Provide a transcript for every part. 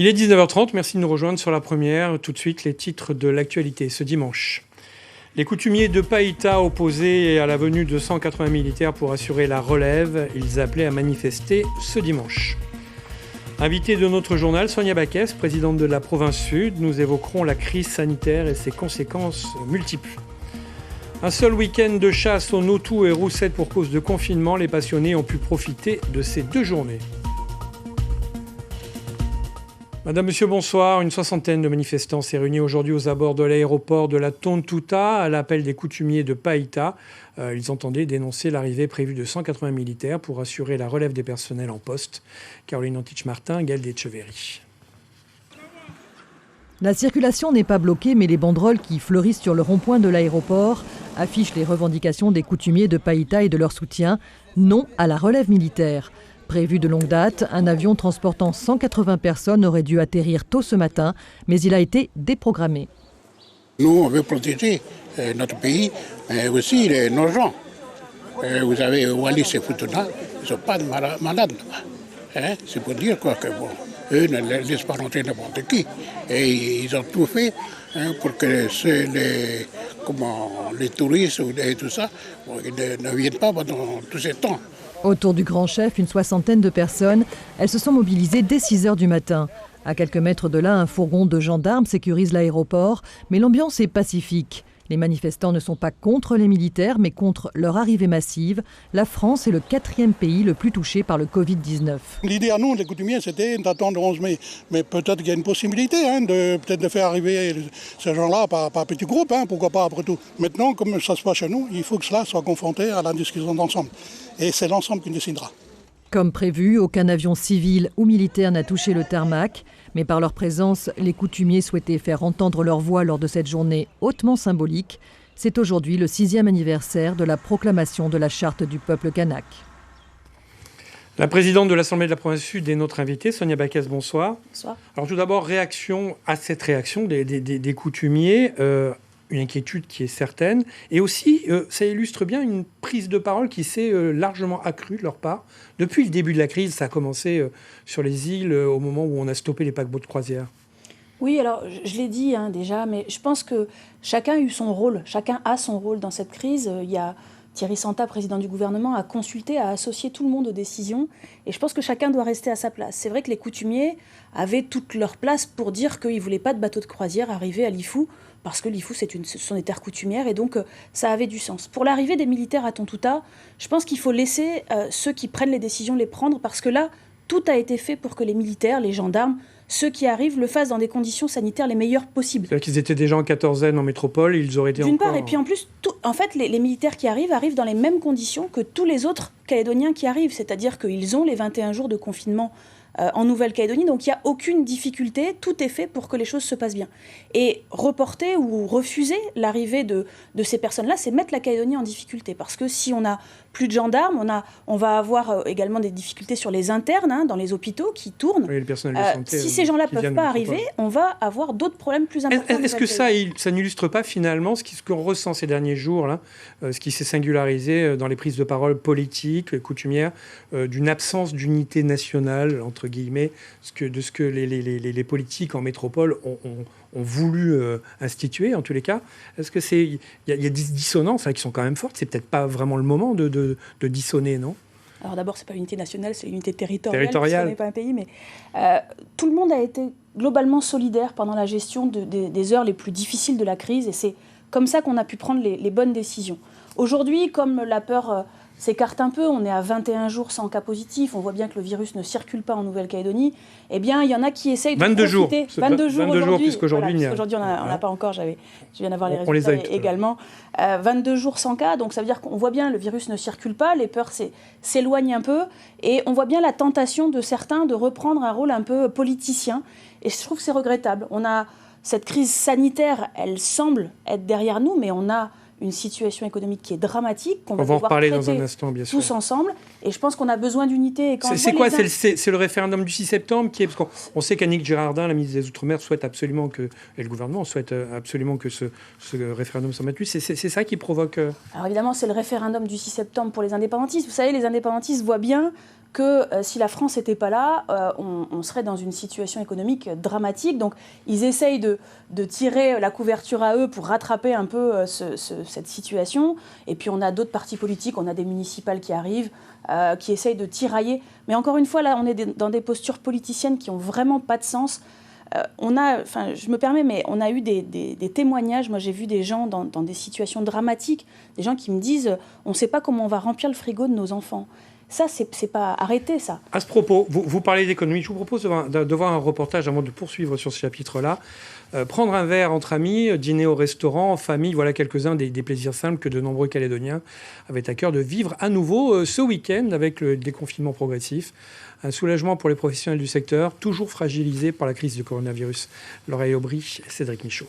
Il est 19h30, merci de nous rejoindre sur la première. Tout de suite, les titres de l'actualité ce dimanche. Les coutumiers de Païta opposés à la venue de 180 militaires pour assurer la relève. Ils appelaient à manifester ce dimanche. Invitée de notre journal, Sonia Baquès, présidente de la province Sud, nous évoquerons la crise sanitaire et ses conséquences multiples. Un seul week-end de chasse au Notou et Roussette pour cause de confinement. Les passionnés ont pu profiter de ces 2 journées. Madame, Monsieur, bonsoir. Une soixantaine de manifestants s'est réunie aujourd'hui aux abords de l'aéroport de la Tontouta à l'appel des coutumiers de Païta. Ils entendaient dénoncer l'arrivée prévue de 180 militaires pour assurer la relève des personnels en poste. Caroline Antich-Martin, Gaël Etcheverry. La circulation n'est pas bloquée, mais les banderoles qui fleurissent sur le rond-point de l'aéroport affichent les revendications des coutumiers de Païta et de leur soutien. Non à la relève militaire. Prévu de longue date, un avion transportant 180 personnes aurait dû atterrir tôt ce matin, mais il a été déprogrammé. Nous, on veut protéger notre pays, mais aussi nos gens. Vous avez Wallis et Futuna, ils ne sont pas malades là-bas. C'est pour dire quoi que bon, eux ne laissent pas rentrer n'importe qui. Et ils ont tout fait pour que les touristes et tout ça ils ne viennent pas pendant tous ces temps. Autour du grand chef, une soixantaine de personnes. Elles se sont mobilisées dès 6 h du matin. À quelques mètres de là, un fourgon de gendarmes sécurise l'aéroport, mais l'ambiance est pacifique. Les manifestants ne sont pas contre les militaires, mais contre leur arrivée massive. La France est le 4e pays le plus touché par le Covid-19. L'idée à nous, les coutumiers, c'était d'attendre le 11 mai. Mais peut-être qu'il y a une possibilité de faire arriver ces gens-là par petits groupes, pourquoi pas après tout. Maintenant, comme ça se passe chez nous, il faut que cela soit confronté à la discussion d'ensemble. Et c'est l'ensemble qui décidera. Comme prévu, aucun avion civil ou militaire n'a touché le tarmac. Mais par leur présence, les coutumiers souhaitaient faire entendre leur voix lors de cette journée hautement symbolique. C'est aujourd'hui le 6e anniversaire de la proclamation de la charte du peuple kanak. La présidente de l'Assemblée de la province Sud est notre invitée, Sonia Baquès, bonsoir. Bonsoir. Alors tout d'abord, réaction à cette réaction des coutumiers, une inquiétude qui est certaine, et aussi ça illustre bien une prise de parole qui s'est largement accrue de leur part. Depuis le début de la crise, ça a commencé sur les îles au moment où on a stoppé les paquebots de croisière. Oui, alors je l'ai dit déjà, mais je pense que chacun a eu son rôle, chacun a son rôle dans cette crise. Il y a Thierry Santa, président du gouvernement, a consulté, a associé tout le monde aux décisions, et je pense que chacun doit rester à sa place. C'est vrai que les coutumiers avaient toute leur place pour dire qu'ils ne voulaient pas de bateaux de croisière arriver à Lifou, parce que Lifou, ce sont des terres coutumières, et donc ça avait du sens. Pour l'arrivée des militaires à Tontouta, je pense qu'il faut laisser ceux qui prennent les décisions les prendre, parce que là, tout a été fait pour que les militaires, les gendarmes, ceux qui arrivent, le fassent dans des conditions sanitaires les meilleures possibles. C'est-à-dire qu'ils étaient déjà en quatorzaine en métropole, ils auraient été D'une encore... part, et puis en plus, en fait, les militaires qui arrivent dans les mêmes conditions que tous les autres Calédoniens qui arrivent, c'est-à-dire qu'ils ont les 21 jours de confinement en Nouvelle-Calédonie, donc il n'y a aucune difficulté, tout est fait pour que les choses se passent bien. Et reporter ou refuser l'arrivée de ces personnes-là, c'est mettre la Calédonie en difficulté, parce que si on n'a plus de gendarmes, on va avoir également des difficultés sur les internes, dans les hôpitaux qui tournent. Oui, le personnel de santé, si ces gens-là ne peuvent pas arriver, on va avoir d'autres problèmes plus importants. Est-ce que ça n'illustre pas finalement ce qu'on ressent ces derniers jours, là, ce qui s'est singularisé dans les prises de parole politiques, coutumières, d'une absence d'unité nationale, entre guillemets, de ce que les politiques en métropole ont voulu instituer, en tous les cas. Est-ce que il y a des dissonances qui sont quand même fortes? C'est peut-être pas vraiment le moment de dissonner, non? Alors d'abord, c'est pas l'unité nationale, c'est l'unité territoriale. Parce qu'on n'est pas un pays, mais tout le monde a été globalement solidaire pendant la gestion des heures les plus difficiles de la crise, et c'est comme ça qu'on a pu prendre les bonnes décisions. Aujourd'hui, comme la peur s'écarte un peu, on est à 21 jours sans cas positifs, on voit bien que le virus ne circule pas en Nouvelle-Calédonie, eh bien, il y en a qui essayent de 22 profiter. 22 jours aujourd'hui. Puisqu'aujourd'hui, puisqu'aujourd'hui, on n'a pas encore, je viens d'avoir les résultats également. 22 jours sans cas, donc ça veut dire qu'on voit bien le virus ne circule pas, les peurs s'éloignent un peu, et on voit bien la tentation de certains de reprendre un rôle un peu politicien, et je trouve que c'est regrettable. On a cette crise sanitaire, elle semble être derrière nous, mais on a une situation économique qui est dramatique, qu'on va en devoir reparler traiter dans un instant, bien sûr. tous ensemble. Et je pense qu'on a besoin d'unité. C'est quoi? C'est le référendum du 6 septembre qui est... Parce qu'on sait qu'Annick Girardin, la ministre des Outre-mer, souhaite absolument que... Et le gouvernement souhaite absolument que ce référendum s'en mette plus. C'est ça qui provoque... Alors évidemment, c'est le référendum du 6 septembre pour les indépendantistes. Vous savez, les indépendantistes voient bien que si la France n'était pas là, on serait dans une situation économique dramatique. Donc ils essayent de tirer la couverture à eux pour rattraper un peu cette situation. Et puis on a d'autres partis politiques, on a des municipales qui arrivent, qui essayent de tirailler. Mais encore une fois, là, on est dans des postures politiciennes qui n'ont vraiment pas de sens. Je me permets, mais on a eu des témoignages. Moi, j'ai vu des gens dans des situations dramatiques, des gens qui me disent « on ne sait pas comment on va remplir le frigo de nos enfants ». Ça, c'est pas arrêté, ça. À ce propos, vous parlez d'économie. Je vous propose de voir un reportage avant de poursuivre sur ce chapitre-là. Prendre un verre entre amis, dîner au restaurant, en famille, voilà quelques-uns des plaisirs simples que de nombreux Calédoniens avaient à cœur de vivre à nouveau ce week-end avec le déconfinement progressif. Un soulagement pour les professionnels du secteur, toujours fragilisés par la crise du coronavirus. L'oreille Aubry, Cédric Michaud.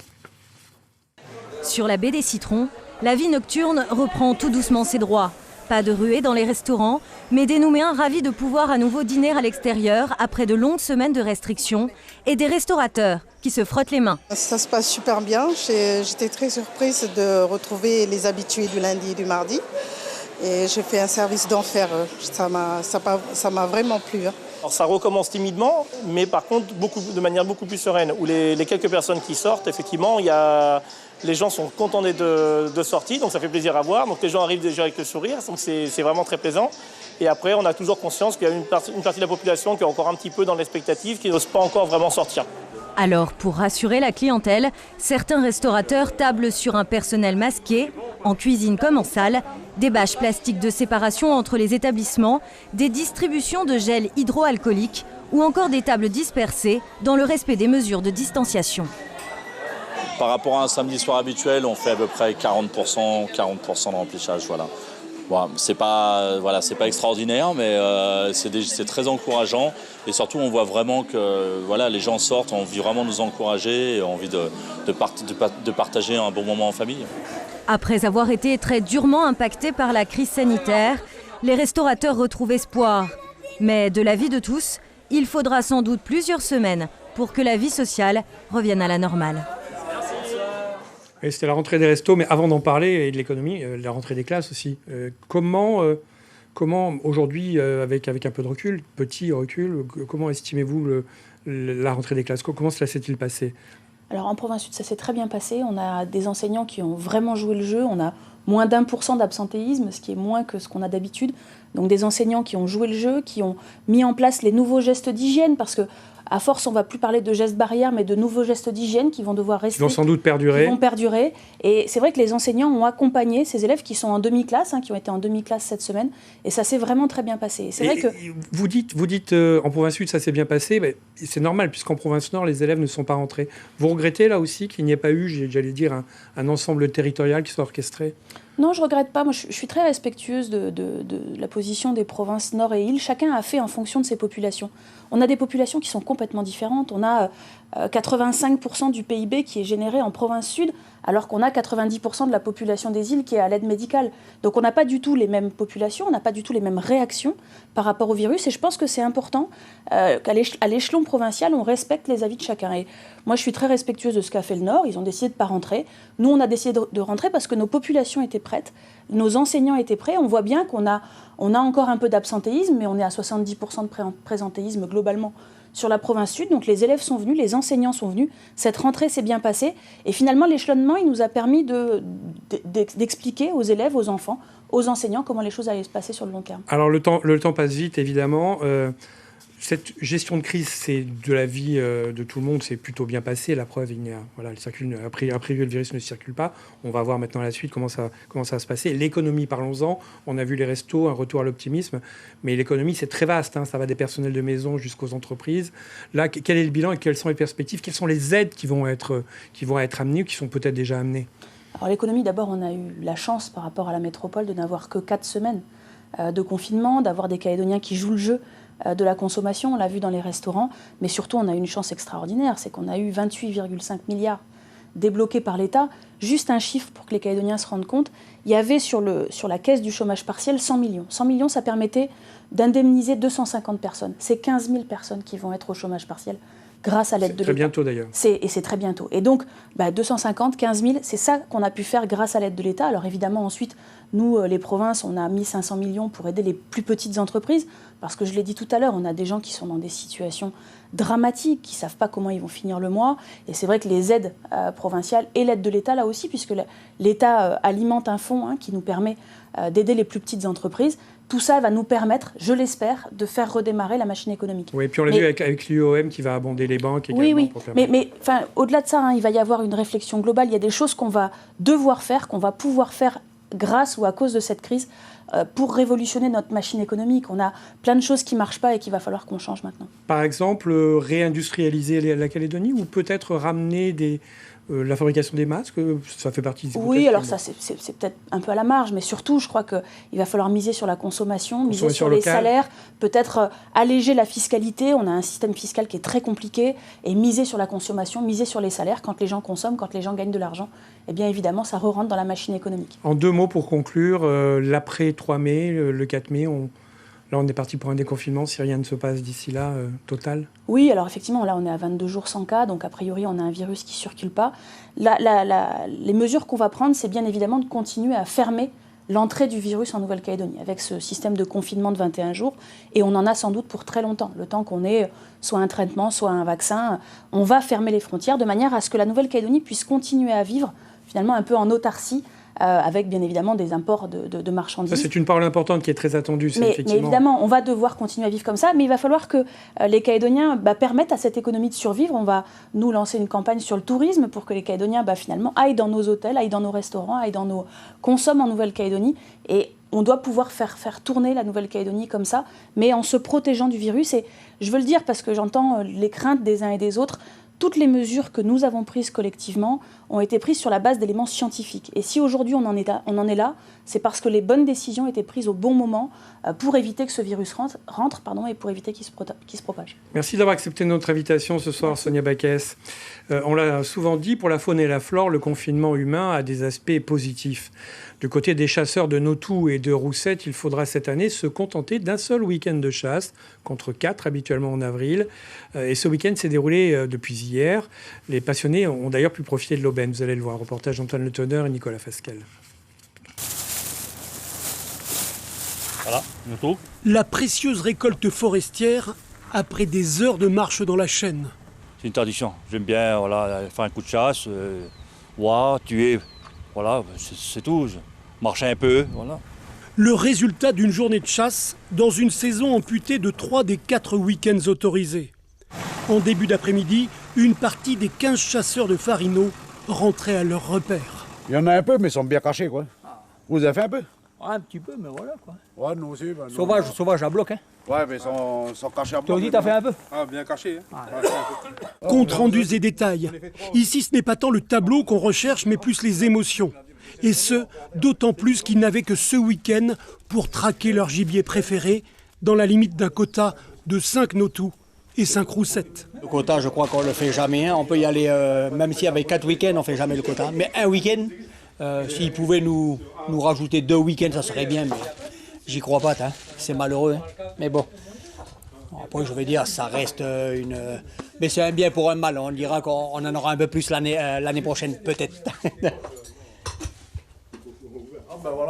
Sur la baie des Citrons, la vie nocturne reprend tout doucement ses droits. Pas de ruée dans les restaurants, mais des Nouméens ravis de pouvoir à nouveau dîner à l'extérieur après de longues semaines de restrictions et des restaurateurs qui se frottent les mains. Ça se passe super bien. J'étais très surprise de retrouver les habitués du lundi et du mardi. Et j'ai fait un service d'enfer. Ça m'a vraiment plu. Alors ça recommence timidement, mais par contre de manière beaucoup plus sereine. Où les quelques personnes qui sortent, effectivement, les gens sont contents de sortir, donc ça fait plaisir à voir. Donc les gens arrivent déjà avec le sourire, donc c'est vraiment très plaisant. Et après, on a toujours conscience qu'il y a une partie de la population qui est encore un petit peu dans l'expectative, qui n'ose pas encore vraiment sortir. Alors, pour rassurer la clientèle, certains restaurateurs tablent sur un personnel masqué, en cuisine comme en salle, des bâches plastiques de séparation entre les établissements, des distributions de gel hydroalcoolique ou encore des tables dispersées dans le respect des mesures de distanciation. Par rapport à un samedi soir habituel, on fait à peu près 40% de remplissage. Voilà. Bon, c'est pas extraordinaire, mais c'est très encourageant. Et surtout, on voit vraiment que les gens sortent, ont envie vraiment de nous encourager et ont envie de partager un bon moment en famille. Après avoir été très durement impactés par la crise sanitaire, les restaurateurs retrouvent espoir. Mais de l'avis de tous, il faudra sans doute plusieurs semaines pour que la vie sociale revienne à la normale. Et c'était la rentrée des restos, mais avant d'en parler, et de l'économie, la rentrée des classes aussi. Comment aujourd'hui, avec un peu de recul, petit recul, comment estimez-vous la rentrée des classes ? Comment cela s'est-il passé ? Alors en province sud, ça s'est très bien passé. On a des enseignants qui ont vraiment joué le jeu. On a moins d'1% d'absentéisme, ce qui est moins que ce qu'on a d'habitude. Donc des enseignants qui ont joué le jeu, qui ont mis en place les nouveaux gestes d'hygiène, parce que à force, on ne va plus parler de gestes barrières, mais de nouveaux gestes d'hygiène qui vont devoir rester. Qui vont sans doute perdurer. Qui vont perdurer. Et c'est vrai que les enseignants ont accompagné ces élèves qui sont en demi-classe, qui ont été en demi-classe cette semaine. Et ça s'est vraiment très bien passé. C'est vrai que... Vous dites en province sud, ça s'est bien passé. Mais c'est normal, puisqu'en province nord, les élèves ne sont pas rentrés. Vous regrettez là aussi qu'il n'y ait pas eu, j'allais dire, un ensemble territorial qui soit orchestré ? Non, je ne regrette pas. Moi, je suis très respectueuse de la position des provinces nord et îles. Chacun a fait en fonction de ses populations. On a des populations qui sont complètement différentes. On a 85% du PIB qui est généré en province sud, alors qu'on a 90% de la population des îles qui est à l'aide médicale. Donc on n'a pas du tout les mêmes populations, on n'a pas du tout les mêmes réactions par rapport au virus. Et je pense que c'est important qu'à l'échelon provincial, on respecte les avis de chacun. Et moi, je suis très respectueuse de ce qu'a fait le Nord. Ils ont décidé de ne pas rentrer. Nous, on a décidé de rentrer parce que nos populations étaient prêtes, nos enseignants étaient prêts. On voit bien qu'on a encore un peu d'absentéisme, mais on est à 70% de présentéisme globalement sur la province sud. Donc les élèves sont venus, les enseignants sont venus. Cette rentrée s'est bien passée. Et finalement, l'échelonnement, il nous a permis d'expliquer aux élèves, aux enfants, aux enseignants comment les choses allaient se passer sur le long terme. Alors le temps passe vite, évidemment. Cette gestion de crise, c'est de la vie de tout le monde, c'est plutôt bien passé. La preuve, a priori, le virus ne circule pas. On va voir maintenant la suite comment ça va se passer. L'économie, parlons-en. On a vu les restos, un retour à l'optimisme. Mais l'économie, c'est très vaste. Ça va des personnels de maison jusqu'aux entreprises. Là, quel est le bilan et quelles sont les perspectives ? Quelles sont les aides qui vont être amenées ou qui sont peut-être déjà amenées ? Alors l'économie, d'abord, on a eu la chance par rapport à la métropole de n'avoir que 4 semaines de confinement, d'avoir des Calédoniens qui jouent le jeu de la consommation, on l'a vu dans les restaurants, mais surtout on a eu une chance extraordinaire, c'est qu'on a eu 28,5 milliards débloqués par l'État. Juste un chiffre pour que les Calédoniens se rendent compte, il y avait sur la caisse du chômage partiel 100 millions. 100 millions, ça permettait d'indemniser 250 personnes. C'est 15 000 personnes qui vont être au chômage partiel. grâce à l'aide de l'État. Très bientôt d'ailleurs. Et c'est très bientôt. Et donc, 250, 15 000, c'est ça qu'on a pu faire grâce à l'aide de l'État. Alors évidemment, ensuite, nous, les provinces, on a mis 500 millions pour aider les plus petites entreprises. Parce que je l'ai dit tout à l'heure, on a des gens qui sont dans des situations dramatiques, qui ne savent pas comment ils vont finir le mois. Et c'est vrai que les aides provinciales et l'aide de l'État, là aussi, puisque l'État alimente un fonds qui nous permet d'aider les plus petites entreprises. Tout ça va nous permettre, je l'espère, de faire redémarrer la machine économique. Oui, puis on l'a vu avec l'UOM qui va abonder les banques également. Oui, mais au-delà de ça, il va y avoir une réflexion globale. Il y a des choses qu'on va devoir faire, qu'on va pouvoir faire grâce ou à cause de cette crise pour révolutionner notre machine économique. On a plein de choses qui ne marchent pas et qu'il va falloir qu'on change maintenant. Par exemple, réindustrialiser la Calédonie ou peut-être ramener la fabrication des masques, ça fait partie des hypothèses. Oui, alors ça, c'est peut-être un peu à la marge, mais surtout, je crois qu'il va falloir miser sur la consommation, miser sur les salaires, peut-être alléger la fiscalité. On a un système fiscal qui est très compliqué, et miser sur la consommation, miser sur les salaires. Quand les gens consomment, quand les gens gagnent de l'argent, eh bien évidemment, ça re-rentre dans la machine économique. En 2 mots pour conclure, l'après 3 mai, le 4 mai, là, on est parti pour un déconfinement, si rien ne se passe d'ici là, total. Oui, alors effectivement, là, on est à 22 jours sans cas, donc a priori, on a un virus qui ne circule pas. Les mesures qu'on va prendre, c'est bien évidemment de continuer à fermer l'entrée du virus en Nouvelle-Calédonie, avec ce système de confinement de 21 jours, et on en a sans doute pour très longtemps, le temps qu'on ait soit un traitement, soit un vaccin. On va fermer les frontières de manière à ce que la Nouvelle-Calédonie puisse continuer à vivre, finalement, un peu en autarcie, avec bien évidemment des imports de marchandises. Ça, c'est une parole importante qui est très attendue. Mais évidemment, on va devoir continuer à vivre comme ça, mais il va falloir que les Calédoniens permettent à cette économie de survivre. On va, nous, lancer une campagne sur le tourisme pour que les Calédoniens, finalement, aillent dans nos hôtels, aillent dans nos restaurants, consomment en Nouvelle-Calédonie. Et on doit pouvoir faire tourner la Nouvelle-Calédonie comme ça, mais en se protégeant du virus. Et je veux le dire parce que j'entends les craintes des uns et des autres. Toutes les mesures que nous avons prises collectivement ont été prises sur la base d'éléments scientifiques. Et si aujourd'hui on en est là, c'est parce que les bonnes décisions étaient prises au bon moment pour éviter que ce virus rentre et pour éviter qu'il se propage. Merci d'avoir accepté notre invitation ce soir, Sonia Backès. On l'a souvent dit, pour la faune et la flore, le confinement humain a des aspects positifs. Du côté des chasseurs de Notou et de Roussette, il faudra cette année se contenter d'un seul week-end de chasse, contre 4 habituellement en avril. Et ce week-end s'est déroulé depuis hier. Les passionnés ont d'ailleurs pu profiter de l'aubaine. Vous allez le voir, reportage d'Antoine Le Tonneur et Nicolas Fasquelle. Voilà, Notou. La précieuse récolte forestière après des heures de marche dans la chaîne. C'est une tradition. J'aime bien faire un coup de chasse, tuer. Voilà, c'est tout. Marcher un peu, voilà. Le résultat d'une journée de chasse dans une saison amputée de 3 des 4 week-ends autorisés. En début d'après-midi, une partie des 15 chasseurs de Farino rentraient à leur repère. Il y en a un peu, mais ils sont bien cachés, quoi. Vous avez fait un peu? Ouais, un petit peu, mais voilà, quoi. Ouais, nous aussi. Sauvage à bloc, hein. Ouais, mais ils sont cachés à bloc. Toi aussi, t'as fait un peu? Ah, bien cachés, hein. Ouais. Compte rendus et détails. Ici, ce n'est pas tant le tableau qu'on recherche, mais plus les émotions. Et ce, d'autant plus qu'ils n'avaient que ce week-end pour traquer leur gibier préféré, dans la limite d'un quota de 5 Notou et 5 Roussettes. Le quota, je crois qu'on ne le fait jamais. On peut y aller, même s'il y avait 4 week-ends, on ne fait jamais le quota. Mais un week-end, s'ils pouvaient nous rajouter 2 week-ends, ça serait bien. Mais j'y crois pas, hein. C'est malheureux. Hein. Mais bon, après, je vais dire, ça reste une... Mais c'est un bien pour un mal. On dira qu'on en aura un peu plus l'année prochaine, peut-être.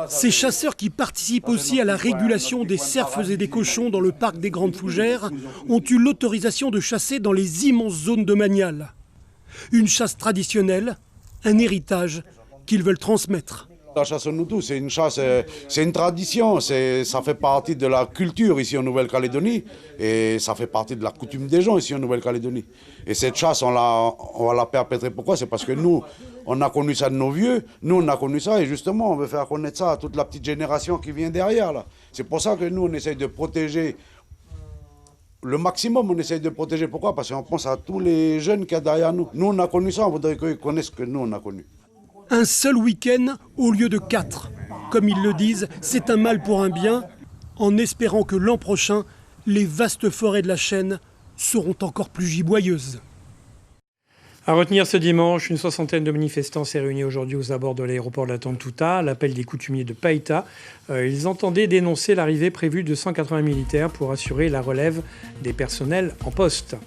Ces chasseurs qui participent aussi à la régulation des cerfs et des cochons dans le parc des Grandes Fougères ont eu l'autorisation de chasser dans les immenses zones de Manial. Une chasse traditionnelle, un héritage qu'ils veulent transmettre. La chasse au Notou, c'est une chasse, c'est une tradition, ça fait partie de la culture ici en Nouvelle-Calédonie et ça fait partie de la coutume des gens ici en Nouvelle-Calédonie. Et cette chasse, on va la perpétrer. Pourquoi? C'est parce que nous, on a connu ça de nos vieux, nous on a connu ça et justement on veut faire connaître ça à toute la petite génération qui vient derrière. Là. C'est pour ça que nous on essaye de protéger le maximum, on essaye de protéger. Pourquoi? Parce qu'on pense à tous les jeunes qu'il y a derrière nous. Nous on a connu ça, on voudrait qu'ils connaissent ce que nous on a connu. Un seul week-end au lieu de 4. Comme ils le disent, c'est un mal pour un bien, en espérant que l'an prochain, les vastes forêts de la chaîne seront encore plus giboyeuses. À retenir ce dimanche, une 60aine de manifestants s'est réunie aujourd'hui aux abords de l'aéroport de la Tontouta, à l'appel des coutumiers de Païta. Ils entendaient dénoncer l'arrivée prévue de 180 militaires pour assurer la relève des personnels en poste.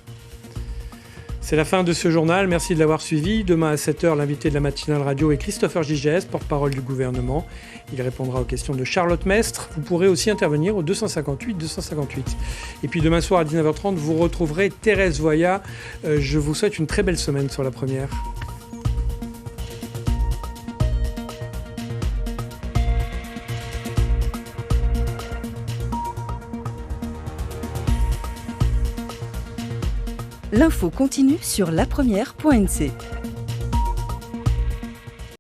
C'est la fin de ce journal, merci de l'avoir suivi. Demain à 7h, l'invité de la matinale radio est Christopher Gigès, porte-parole du gouvernement. Il répondra aux questions de Charlotte Mestre. Vous pourrez aussi intervenir au 258. Et puis demain soir à 19h30, vous retrouverez Thérèse Voya. Je vous souhaite une très belle semaine sur La Première. L'info continue sur lapremière.nc.